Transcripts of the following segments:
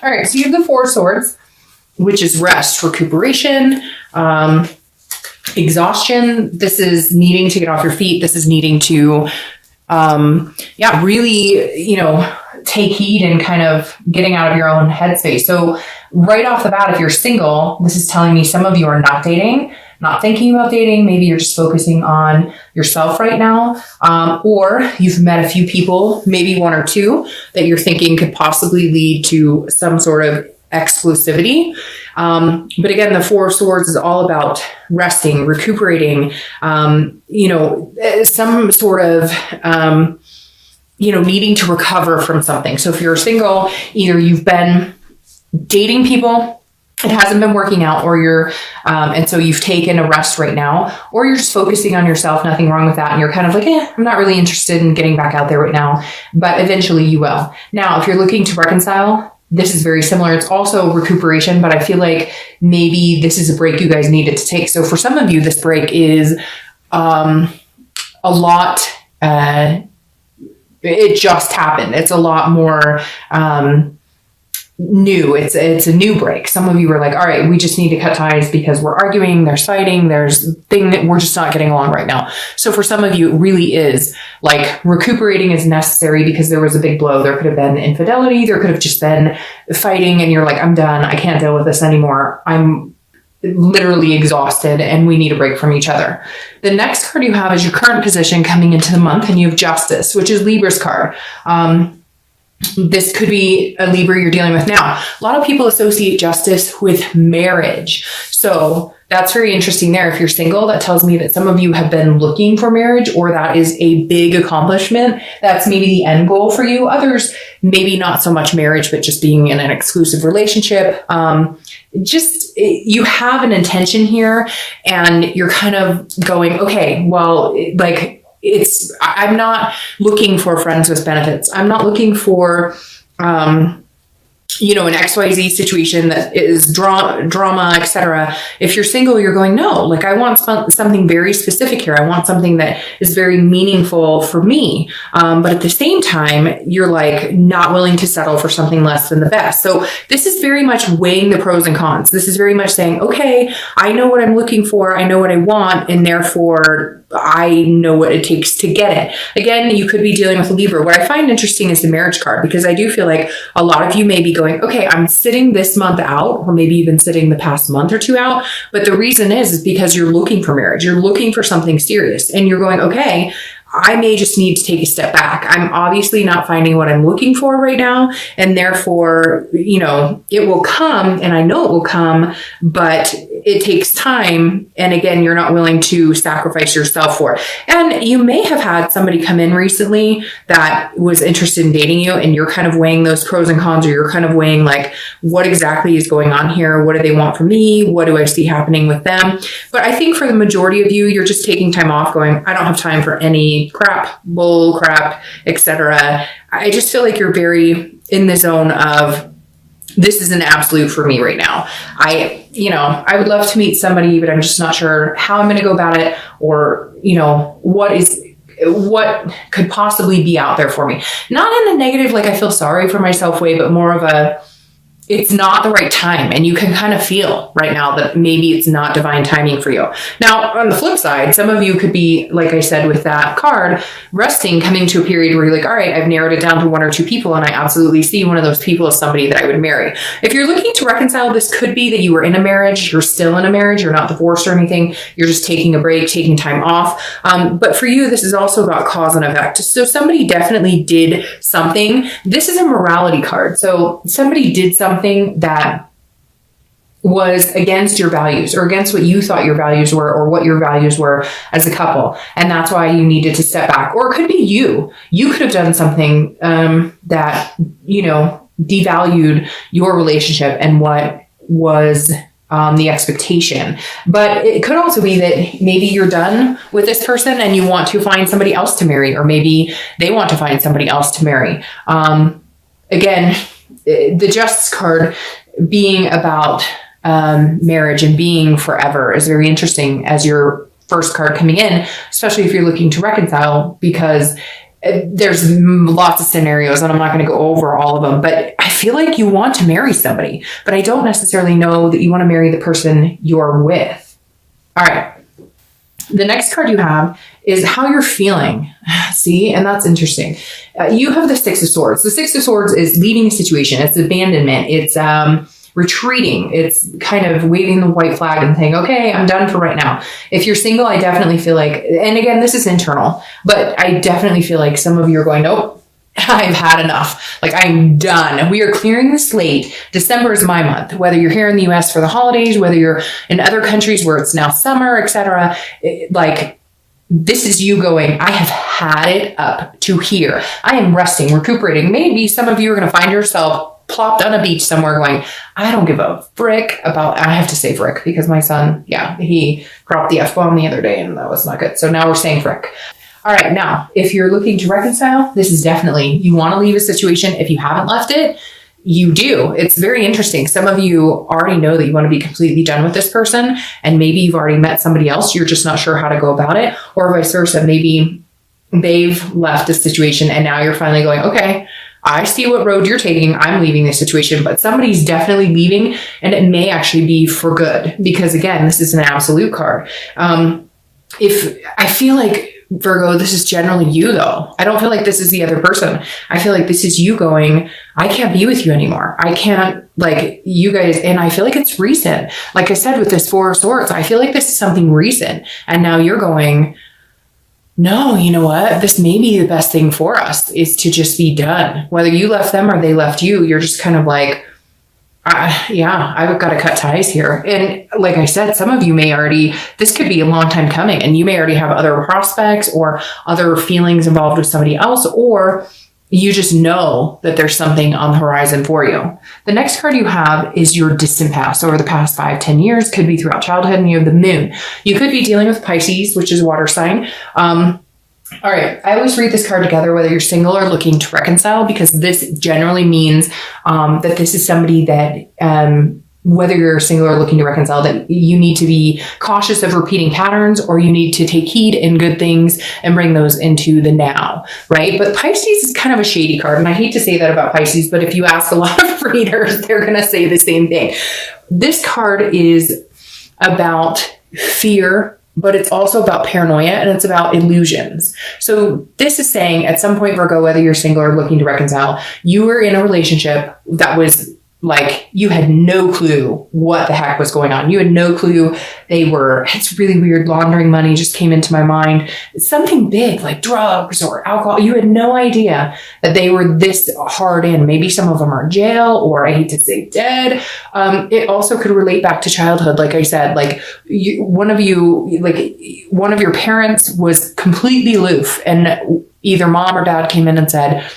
All right. So you have the Four of Swords, which is rest, recuperation, exhaustion. This is needing to get off your feet. This is needing to, really, take heed and kind of getting out of your own headspace. So right off the bat, if you're single, this is telling me some of you are not dating, not thinking about dating. Maybe you're just focusing on yourself right now. Or you've met a few people, maybe one or two, that you're thinking could possibly lead to some sort of exclusivity. But again, the Four of Swords is all about resting, recuperating, some sort of, needing to recover from something. So if you're single, either you've been dating people, it hasn't been working out, or you're, and so you've taken a rest right now, or you're just focusing on yourself, nothing wrong with that. And you're kind of like, I'm not really interested in getting back out there right now, but eventually you will. Now, if you're looking to reconcile, this is very similar. It's also recuperation, but I feel like maybe this is a break you guys needed to take. So for some of you, this break is, a lot, it just happened. It's a lot more, new. It's a new break. Some of you were like, all right, we just need to cut ties because we're arguing, there's fighting, there's thing that we're just not getting along right now. So for some of you, it really is like recuperating is necessary because there was a big blow. There could have been infidelity. There could have just been fighting and you're like, I'm done. I can't deal with this anymore. I'm literally exhausted and we need a break from each other. The next card you have is your current position coming into the month, and you have Justice, which is Libra's card. This could be a Libra you're dealing with now. A lot of people associate justice with marriage. So that's very interesting there. If you're single, that tells me that some of you have been looking for marriage, or that is a big accomplishment. That's maybe the end goal for you. Others, maybe not so much marriage, but just being in an exclusive relationship. You have an intention here and you're kind of going, okay, well, I'm not looking for friends with benefits. I'm not looking for, an XYZ situation that is drama, etc. If you're single, you're going, no, like I want something very specific here. I want something that is very meaningful for me. But at the same time, you're like not willing to settle for something less than the best. So this is very much weighing the pros and cons. This is very much saying, okay, I know what I'm looking for. I know what I want. And therefore I know what it takes to get it. Again, you could be dealing with a Libra. What I find interesting is the marriage card, because I do feel like a lot of you may be going, okay, I'm sitting this month out, or maybe even sitting the past month or two out. But the reason is because you're looking for marriage. You're looking for something serious and you're going, okay, I may just need to take a step back. I'm obviously not finding what I'm looking for right now. And therefore, it will come, and I know it will come, but it takes time. And again, you're not willing to sacrifice yourself for it. And you may have had somebody come in recently that was interested in dating you, and you're kind of weighing those pros and cons, or you're kind of weighing like, what exactly is going on here? What do they want from me? What do I see happening with them? But I think for the majority of you, you're just taking time off going, I don't have time for any crap, bull crap, etc. I just feel like you're very in the zone of, this is an absolute for me right now. I would love to meet somebody, but I'm just not sure how I'm going to go about it, or, what could possibly be out there for me. Not in a negative, like I feel sorry for myself way, but more of a, it's not the right time. And you can kind of feel right now that maybe it's not divine timing for you. Now, on the flip side, some of you could be, like I said, with that card, resting, coming to a period where you're like, all right, I've narrowed it down to one or two people, and I absolutely see one of those people as somebody that I would marry. If you're looking to reconcile, this could be that you were in a marriage, you're still in a marriage, you're not divorced or anything, you're just taking a break, taking time off. But for you, this is also about cause and effect. So somebody definitely did something. This is a morality card. So somebody did something that was against your values, or against what you thought your values were, or what your values were as a couple. And that's why you needed to step back. Or it could be you. You could have done something that, devalued your relationship and what was the expectation. But it could also be that maybe you're done with this person and you want to find somebody else to marry, or maybe they want to find somebody else to marry. Again, the Justice card being about marriage and being forever is very interesting as your first card coming in, especially if you're looking to reconcile, because there's lots of scenarios and I'm not going to go over all of them, but I feel like you want to marry somebody, but I don't necessarily know that you want to marry the person you're with. All right. The next card you have is how you're feeling. See, and that's interesting. You have the Six of Swords. The Six of Swords is leaving a situation. It's abandonment. It's retreating. It's kind of waving the white flag and saying, okay, I'm done for right now. If you're single, I definitely feel like, and again, this is internal, but I definitely feel like some of you are going, nope, I've had enough. Like, I'm done. We are clearing the slate. December is my month. Whether you're here in the US for the holidays, whether you're in other countries where it's now summer, etc. Like, this is you going, I have had it up to here. I am resting, recuperating. Maybe some of you are going to find yourself plopped on a beach somewhere going, I don't give a frick about, I have to say frick because my son, he dropped the F-bomb the other day and that was not good. So now we're saying frick. All right. Now, if you're looking to reconcile, this is definitely, you want to leave a situation. If you haven't left it, you do. It's very interesting. Some of you already know that you want to be completely done with this person, and maybe you've already met somebody else. You're just not sure how to go about it, or vice versa. Maybe they've left a situation and now you're finally going, okay, I see what road you're taking. I'm leaving this situation, but somebody's definitely leaving, and it may actually be for good because, again, this is an absolute card. If I feel like, Virgo, this is generally you though. I don't feel like this is the other person. I feel like this is you going, I can't be with you anymore. I can't, like, you guys, and I feel like it's recent. Like I said, with this Four of Swords, I feel like this is something recent. And now you're going, no, you know what? This may be the best thing for us is to just be done. Whether you left them or they left you, you're just kind of like, I've got to cut ties here. And like I said, some of you may already, this could be a long time coming, and you may already have other prospects or other feelings involved with somebody else, or you just know that there's something on the horizon for you. The next card you have is your distant past over the past 5-10 years, could be throughout childhood, and you have the moon. You could be dealing with Pisces, which is a water sign. All right. I always read this card together, whether you're single or looking to reconcile, because this generally means that this is somebody that, whether you're single or looking to reconcile, that you need to be cautious of repeating patterns, or you need to take heed in good things and bring those into the now, right? But Pisces is kind of a shady card. And I hate to say that about Pisces, but if you ask a lot of readers, they're going to say the same thing. This card is about fear, but it's also about paranoia, and it's about illusions. So this is saying at some point, Virgo, whether you're single or looking to reconcile, you were in a relationship that was like, you had no clue what the heck was going on. You had no clue they were, it's really weird, laundering money just came into my mind. Something big like drugs or alcohol. You had no idea that they were this hard in. Maybe some of them are in jail, or I hate to say dead. It also could relate back to childhood. Like I said, like one of your parents was completely aloof, and either mom or dad came in and said,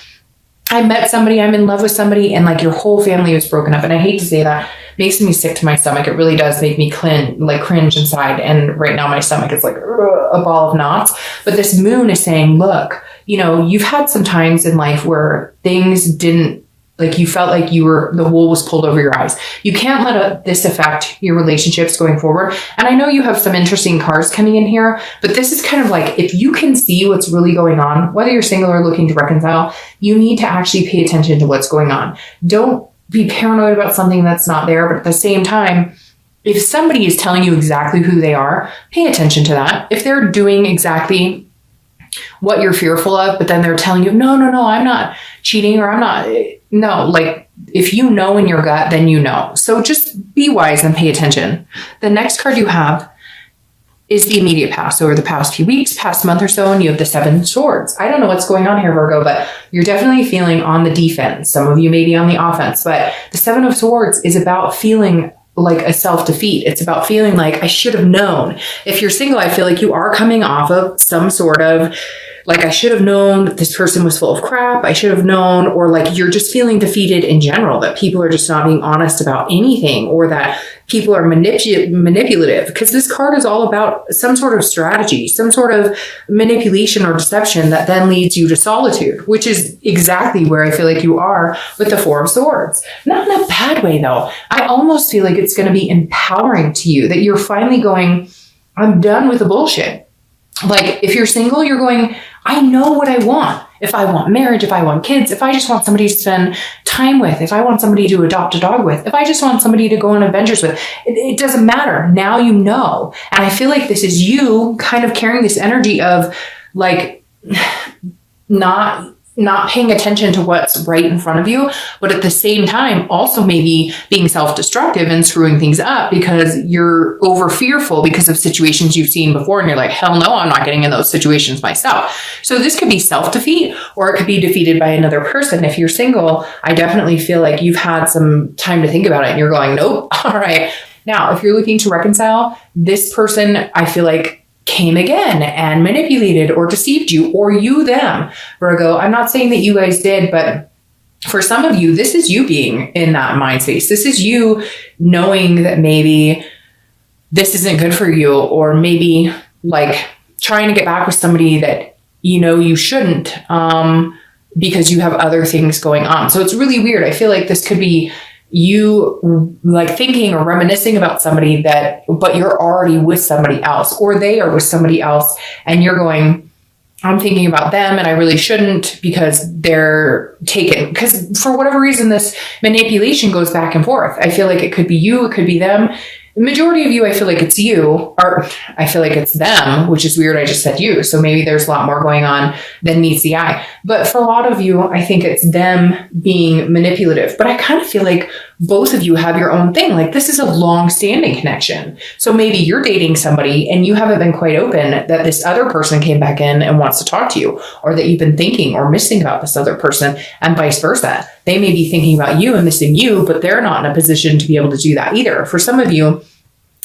I met somebody, I'm in love with somebody, and like your whole family was broken up. And I hate to say that, it makes me sick to my stomach. It really does make me cringe inside. And right now my stomach is like a ball of knots. But this moon is saying, look, you've had some times in life where things didn't, like you felt like the wool was pulled over your eyes. You can't let this affect your relationships going forward. And I know you have some interesting cards coming in here, but this is kind of like, if you can see what's really going on, whether you're single or looking to reconcile, you need to actually pay attention to what's going on. Don't be paranoid about something that's not there. But at the same time, if somebody is telling you exactly who they are, pay attention to that. If they're doing exactly what you're fearful of, but then they're telling you, no, I'm not cheating, or I'm not, no, like if you know in your gut, then you know. So just be wise and pay attention. The next card you have is the immediate past, over the past few weeks, past month or so, and you have the Seven of Swords. I don't know what's going on here, Virgo, but you're definitely feeling on the defense. Some of you may be on the offense, but the Seven of Swords is about feeling like a self-defeat. It's about feeling like I should have known. If you're single, I feel like you are coming off of some sort of like, I should have known that this person was full of crap. I should have known, or like you're just feeling defeated in general, that people are just not being honest about anything, or that people are manipulative, because this card is all about some sort of strategy, some sort of manipulation or deception that then leads you to solitude, which is exactly where I feel like you are with the Four of Swords. Not in a bad way though. I almost feel like it's going to be empowering to you, that you're finally going, I'm done with the bullshit. Like if you're single, you're going, I know what I want. if I want marriage, if I want kids, if I just want somebody to spend time with, if I want somebody to adopt a dog with, if I just want somebody to go on adventures with, it doesn't matter. Now you know. And I feel like this is you kind of carrying this energy of like not paying attention to what's right in front of you, but at the same time, also maybe being self-destructive and screwing things up because you're over fearful because of situations you've seen before. And you're like, hell no, I'm not getting in those situations myself. So this could be self-defeat, or it could be defeated by another person. If you're single, I definitely feel like you've had some time to think about it and you're going, nope. All right. Now, if you're looking to reconcile, this person, I feel like, came again and manipulated or deceived you, or you them, Virgo. I'm not saying that you guys did, but for some of you, this is you being in that mind space. This is you knowing that maybe this isn't good for you, or maybe like trying to get back with somebody that you know you shouldn't because you have other things going on. So it's really weird. I feel like this could be you like thinking or reminiscing about somebody but you're already with somebody else, or they are with somebody else, and you're going, I'm thinking about them and I really shouldn't because they're taken. Because for whatever reason, this manipulation goes back and forth. I feel like it could be you, it could be them. The majority of you, I feel like it's you, or I feel like it's them, which is weird. I just said you. So maybe there's a lot more going on than meets the eye. But for a lot of you, I think it's them being manipulative. But I kind of feel like both of you have your own thing. Like this is a long-standing connection. So maybe you're dating somebody and you haven't been quite open that this other person came back in and wants to talk to you, or that you've been thinking or missing about this other person, and vice versa. They may be thinking about you and missing you, but they're not in a position to be able to do that either. For some of you,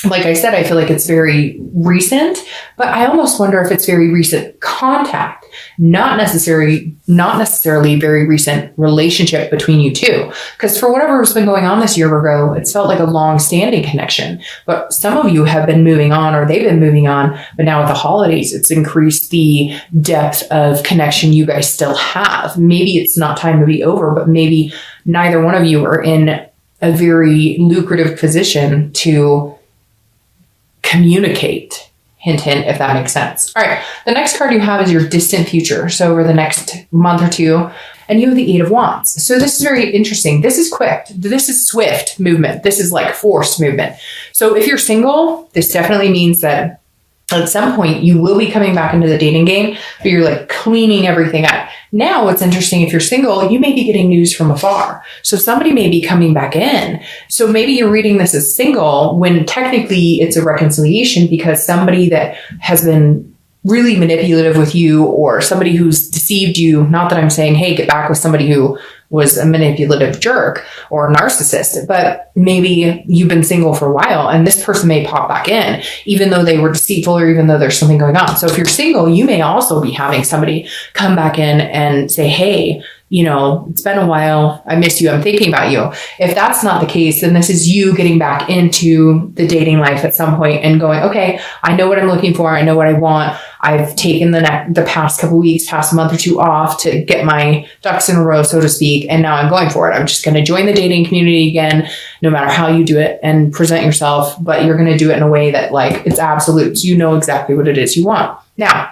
like I said, I feel like it's very recent, but I almost wonder if it's very recent contact, not necessarily very recent relationship between you two. Because for whatever's been going on this year, Virgo, it's felt like a long-standing connection. But some of you have been moving on, or they've been moving on, but now with the holidays, it's increased the depth of connection you guys still have. Maybe it's not time to be over, but maybe neither one of you are in a very lucrative position to communicate. Hint, hint, if that makes sense. All right. The next card you have is your distant future. So over the next month or two, and you have the 8 of Wands. So this is very interesting. This is quick. This is swift movement. This is like forced movement. So if you're single, this definitely means that at some point you will be coming back into the dating game, but you're like cleaning everything up. Now, what's interesting, if you're single, you may be getting news from afar. So somebody may be coming back in. So maybe you're reading this as single when technically it's a reconciliation, because somebody that has been really manipulative with you, or somebody who's deceived you, not that I'm saying, hey, get back with somebody who was a manipulative jerk or a narcissist, but maybe you've been single for a while and this person may pop back in, even though they were deceitful or even though there's something going on. So if you're single, you may also be having somebody come back in and say, hey, you know, it's been a while. I miss you. I'm thinking about you. If that's not the case, then this is you getting back into the dating life at some point and going, okay, I know what I'm looking for. I know what I want. I've taken the past couple weeks, past month or two off to get my ducks in a row, so to speak. And now I'm going for it. I'm just going to join the dating community again, no matter how you do it and present yourself, but you're going to do it in a way that like it's absolute. So you know exactly what it is you want. Now,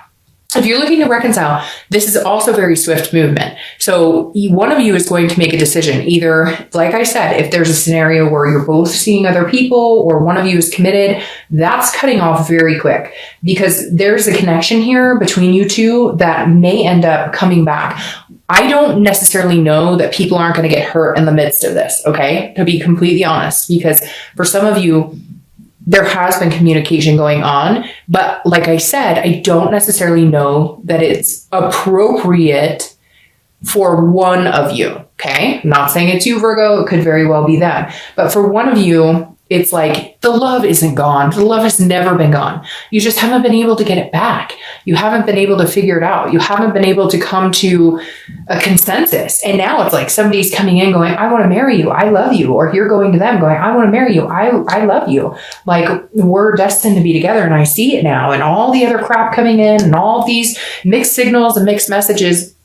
if you're looking to reconcile, this is also very swift movement. So one of you is going to make a decision. Either, like I said, if there's a scenario where you're both seeing other people or one of you is committed, that's cutting off very quick, because there's a connection here between you two that may end up coming back. I don't necessarily know that people aren't going to get hurt in the midst of this, okay? To be completely honest, because for some of you, there has been communication going on, but like I said, I don't necessarily know that it's appropriate for one of you, okay? I'm not saying it's you, Virgo. It could very well be them. But for one of you, it's like the love isn't gone. The love has never been gone. You just haven't been able to get it back. You haven't been able to figure it out. You haven't been able to come to a consensus. And now it's like somebody's coming in going, I want to marry you. I love you. Or you're going to them going, I want to marry you. I love you. Like we're destined to be together. And I see it now. And all the other crap coming in and all these mixed signals and mixed messages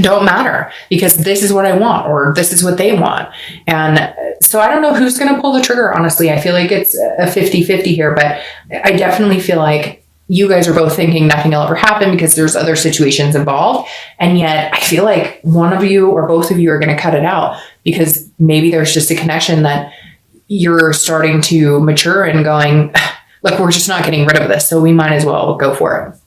don't matter, because this is what I want, or this is what they want. And so I don't know who's going to pull the trigger. Honestly, I feel like it's a 50-50 here, but I definitely feel like you guys are both thinking nothing will ever happen because there's other situations involved. And yet I feel like one of you or both of you are going to cut it out because maybe there's just a connection that you're starting to mature and going, look, we're just not getting rid of this. So we might as well go for it.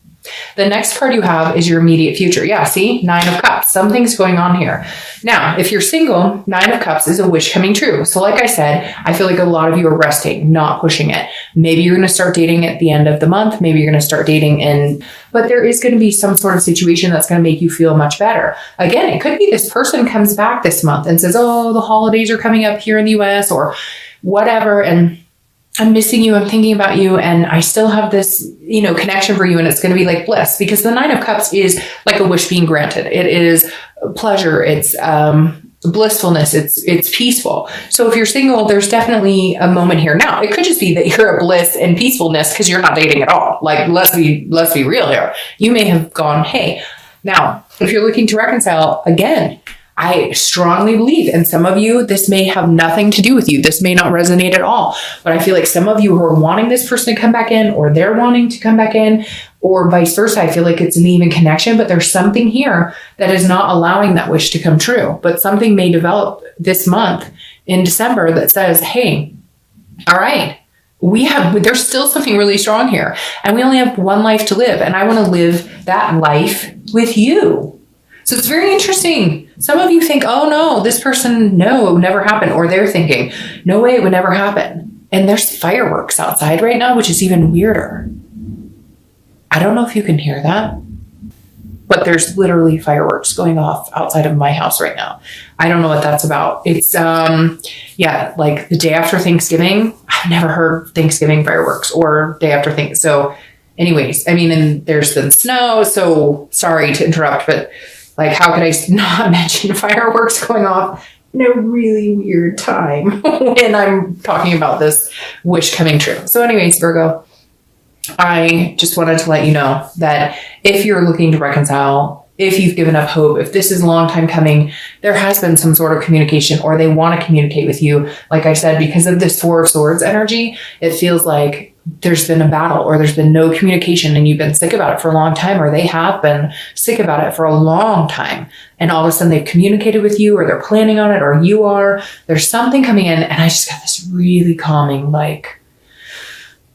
The next card you have is your immediate future. Yeah, see? 9 of Cups. Something's going on here. Now, if you're single, 9 of Cups is a wish coming true. So like I said, I feel like a lot of you are resting, not pushing it. Maybe you're going to start dating at the end of the month. Maybe you're going to start dating but there is going to be some sort of situation that's going to make you feel much better. Again, it could be this person comes back this month and says, oh, the holidays are coming up here in the US or whatever. And I'm missing you. I'm thinking about you. And I still have this, connection for you. And it's going to be like bliss because the 9 of Cups is like a wish being granted. It is pleasure. It's, blissfulness. It's peaceful. So if you're single, there's definitely a moment here. Now, it could just be that you're at bliss and peacefulness because you're not dating at all. Like, let's be real here. You may have gone, hey, now, if you're looking to reconcile, again, I strongly believe, and some of you, this may have nothing to do with you. This may not resonate at all, but I feel like some of you who are wanting this person to come back in or they're wanting to come back in or vice versa. I feel like it's an even connection, but there's something here that is not allowing that wish to come true. But something may develop this month in December that says, hey, all right, there's still something really strong here and we only have one life to live. And I want to live that life with you. So it's very interesting. Some of you think, oh no, this person, no, it would never happen. Or they're thinking, no way, it would never happen. And there's fireworks outside right now, which is even weirder. I don't know if you can hear that, but there's literally fireworks going off outside of my house right now. I don't know what that's about. It's, like the day after Thanksgiving. I've never heard Thanksgiving fireworks or day after Thanksgiving. So anyways, and there's been snow. So sorry to interrupt, but like, how could I not mention fireworks going off in a really weird time when I'm talking about this wish coming true? So anyways, Virgo, I just wanted to let you know that if you're looking to reconcile, if you've given up hope, if this is a long time coming, there has been some sort of communication or they want to communicate with you. Like I said, because of this 4 of Swords energy, it feels like there's been a battle or there's been no communication and you've been sick about it for a long time, or they have been sick about it for a long time. And all of a sudden they've communicated with you or they're planning on it or you are. There's something coming in and I just got this really calming,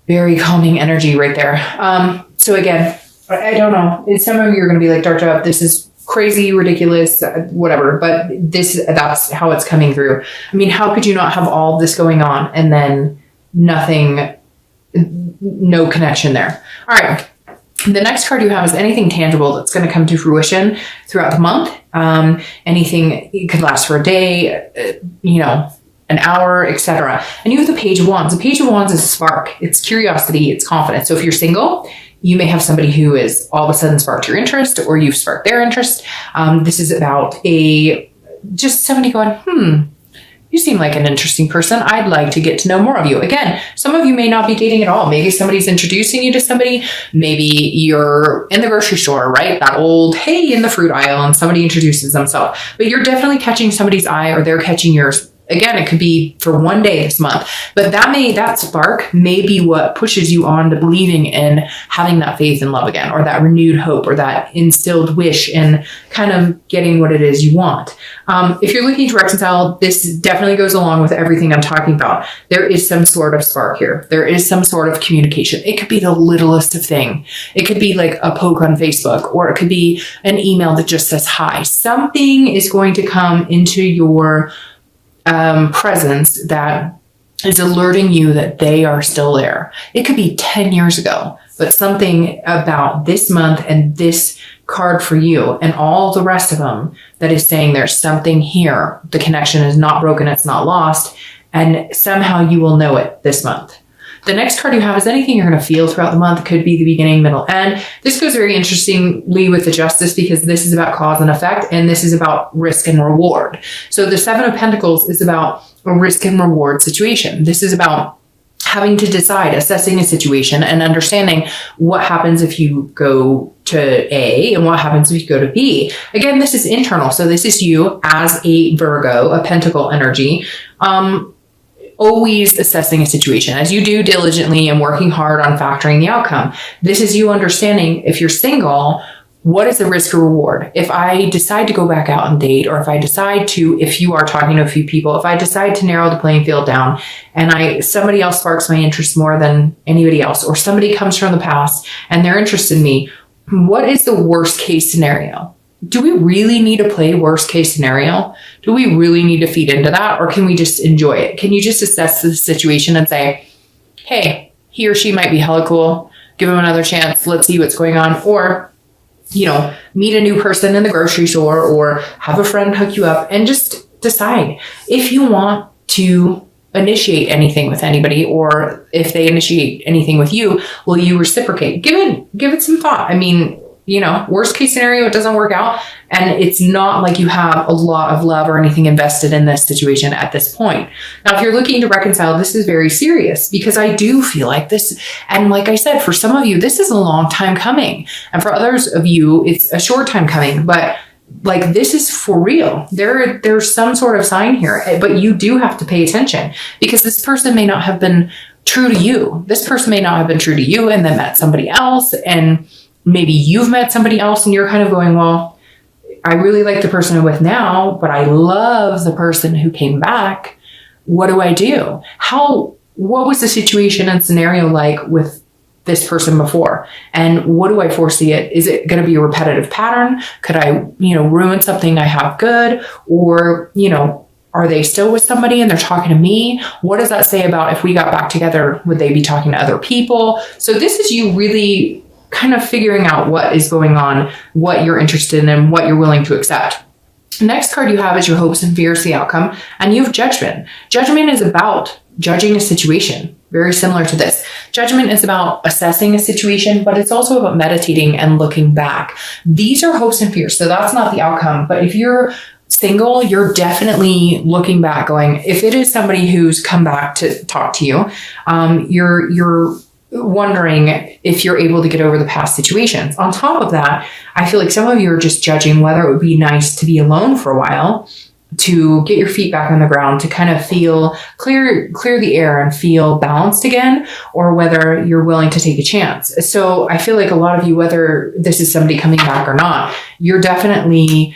very calming energy right there. So again, I don't know. Some of you are going to be like, Dark Job, this is crazy, ridiculous, whatever. But that's how it's coming through. How could you not have all this going on and then nothing, no connection there? All right. The next card you have is anything tangible that's going to come to fruition throughout the month. Anything, it could last for a day, an hour, etc. And you have the Page of Wands. The Page of Wands is a spark. It's curiosity. It's confidence. So if you're single, you may have somebody who is all of a sudden sparked your interest or you've sparked their interest. This is about just somebody going, you seem like an interesting person. I'd like to get to know more of you. Again, some of you may not be dating at all. Maybe somebody's introducing you to somebody. Maybe you're in the grocery store, right? That old, hey, in the fruit aisle, and somebody introduces themselves. But you're definitely catching somebody's eye or they're catching yours. Again, it could be for one day this month, but that spark may be what pushes you on to believing in having that faith and love again, or that renewed hope, or that instilled wish in kind of getting what it is you want. If you're looking to reconcile, this definitely goes along with everything I'm talking about. There is some sort of spark here. There is some sort of communication. It could be the littlest of thing. It could be like a poke on Facebook, or it could be an email that just says hi. Something is going to come into your presence that is alerting you that they are still there. It could be 10 years ago, but something about this month and this card for you and all the rest of them that is saying there's something here. The connection is not broken. It's not lost. And somehow you will know it this month. The next card you have is anything you're going to feel throughout the month. It could be the beginning, middle, end. This goes very interestingly with the Justice because this is about cause and effect, and this is about risk and reward. So the 7 of Pentacles is about a risk and reward situation. This is about having to decide, assessing a situation and understanding what happens if you go to A and what happens if you go to B. Again, this is internal. So this is you as a Virgo, a Pentacle energy, always assessing a situation as you do diligently and working hard on factoring the outcome. This is you understanding, if you're single, what is the risk or reward? If I decide to go back out and date, or if I decide to, if you are talking to a few people, if I decide to narrow the playing field down and somebody else sparks my interest more than anybody else, or somebody comes from the past and they're interested in me, what is the worst case scenario? Do we really need to play worst case scenario? Do we really need to feed into that? Or can we just enjoy it? Can you just assess the situation and say, hey, he or she might be hella cool. Give him another chance. Let's see what's going on. Or, meet a new person in the grocery store, or have a friend hook you up, and just decide if you want to initiate anything with anybody, or if they initiate anything with you, will you reciprocate? Give it some thought. I mean, worst case scenario, it doesn't work out. And it's not like you have a lot of love or anything invested in this situation at this point. Now, if you're looking to reconcile, this is very serious, because I do feel like this. And like I said, for some of you, this is a long time coming. And for others of you, it's a short time coming. But like, this is for real. There's some sort of sign here, but you do have to pay attention, because this person may not have been true to you. This person may not have been true to you and then met somebody else. And maybe you've met somebody else and you're kind of going, well, I really like the person I'm with now, but I love the person who came back. What do I do? What was the situation and scenario like with this person before? And what do I foresee it? Is it going to be a repetitive pattern? Could I, ruin something I have good? Or, are they still with somebody and they're talking to me? What does that say about if we got back together? Would they be talking to other people? So this is you really kind of figuring out what is going on, what you're interested in, and what you're willing to accept. The next card you have is your hopes and fears, the outcome, and you have judgment. Judgment is about judging a situation, very similar to this. Judgment is about assessing a situation, but it's also about meditating and looking back. These are hopes and fears, so that's not the outcome. But if you're single, you're definitely looking back going, if it is somebody who's come back to talk to you, you're wondering if you're able to get over the past situations. On top of that, I feel like some of you are just judging whether it would be nice to be alone for a while, to get your feet back on the ground, to kind of feel clear the air and feel balanced again, or whether you're willing to take a chance. So I feel like a lot of you, whether this is somebody coming back or not, you're definitely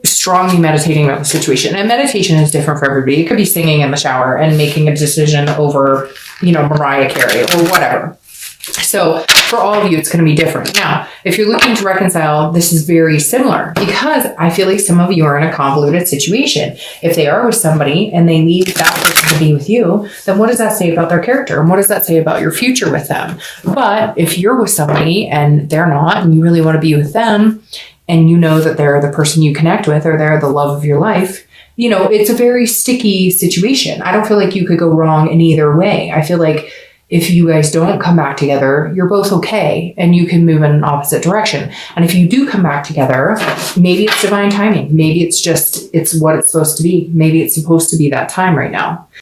strongly meditating about the situation. And meditation is different for everybody. It could be singing in the shower and making a decision over, Mariah Carey or whatever. So for all of you, it's going to be different. Now, if you're looking to reconcile, this is very similar, because I feel like some of you are in a convoluted situation. If they are with somebody and they leave that person to be with you, then what does that say about their character? And what does that say about your future with them? But if you're with somebody and they're not, and you really want to be with them, and you know that they're the person you connect with, or they're the love of your life, it's a very sticky situation. I don't feel like you could go wrong in either way. I feel like if you guys don't come back together, you're both okay, and you can move in an opposite direction. And if you do come back together, maybe it's divine timing. Maybe it's what it's supposed to be. Maybe it's supposed to be that time right now.